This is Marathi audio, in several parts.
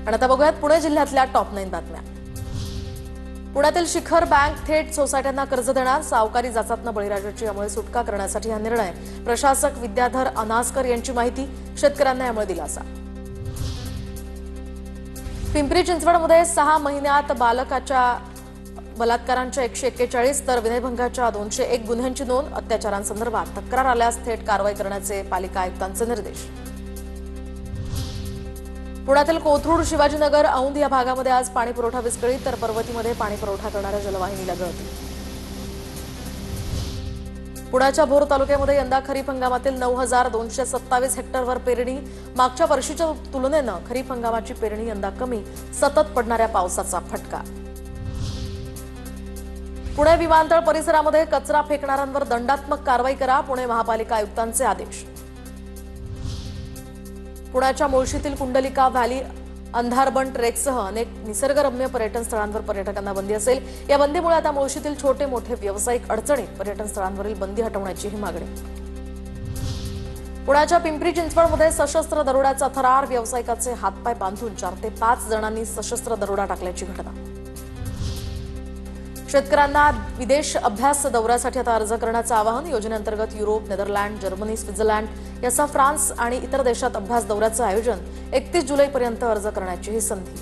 आणि आता बघूयात पुणे जिल्ह्यातल्या टॉप 9 बातम्या। पुण्यातील शिखर बँक थेट सोसायट्यांना कर्ज देणार, सावकारी जाचातनं बळीराजाची यामुळे सुटका करण्यासाठी हा निर्णय। प्रशासक विद्याधर अनासकर यांची माहिती, शेतकऱ्यांना यामुळे दिलासा। पिंपरी चिंचवडमध्ये 6 महिन्यात बालकाच्या बलात्कारांच्या 141 तर विनयभंगाच्या 201 गुन्ह्यांची नोंद। अत्याचारांसंदर्भात तक्रार आल्यास थेट कारवाई करण्याचे पालिका आयुक्तांचे निर्देश। पुण्यातील कोथरूड, शिवाजीनगर, औंध या भागामध्ये आज पाणी पुरवठा विस्कळीत, तर पर्वतीमध्ये पाणी पुरवठा करणाऱ्या जलवाहिनीला गळती। पुण्याच्या भोर तालुक्यामध्ये यंदा खरीप हंगामातील 9227 हेक्टरवर पेरणी। मागच्या वर्षीच्या तुलनेनं खरीप हंगामाची पेरणी यंदा कमी, सतत पडणाऱ्या पावसाचा फटका। पुणे विमानतळ परिसरामध्ये कचरा फेकणाऱ्यांवर दंडात्मक कारवाई करा, पुणे महापालिका आयुक्तांचे आदेश। पुण्याच्या मुळशीतील कुंडलिका व्हॅली, अंधारबन ट्रेकसह अनेक निसर्गरम्य पर्यटन स्थळांवर पर्यटकांना बंदी असेल। या बंदीमुळे आता मुळशीतील छोटे मोठे व्यावसायिक अडचणीत, पर्यटन स्थळांवरील बंदी हटवण्याची ही मागणी। पुण्याच्या पिंपरी चिंचवडमध्ये सशस्त्र दरोड्याचा थरार, व्यावसायिकाचे हातपाय बांधून 4 ते 5 जणांनी सशस्त्र दरोडा टाकल्याची घटना। शेतकऱ्यांना विदेश अभ्यास दौऱ्यासाठी आता अर्ज करण्याचं आवाहन। योजनेअंतर्गत युरोप, नेदरलँड, जर्मनी, स्वित्झर्लंड यासह फ्रान्स आणि इतर देशात अभ्यास दौऱ्याचं आयोजन। 31 जुलैपर्यंत अर्ज करण्याची ही संधी।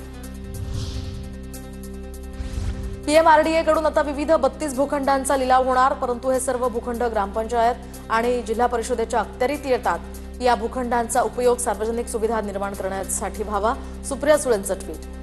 पीएमआरडीए कडून आता विविध 32 भूखंडांचा लिलाव होणार, परंतु हे सर्व भूखंड ग्रामपंचायत आणि जिल्हा परिषदेच्या अखत्यारीत येतात। या भूखंडांचा उपयोग सार्वजनिक सुविधा निर्माण करण्यासाठी व्हावा, सुप्रिया सुळेंचं ट्विट।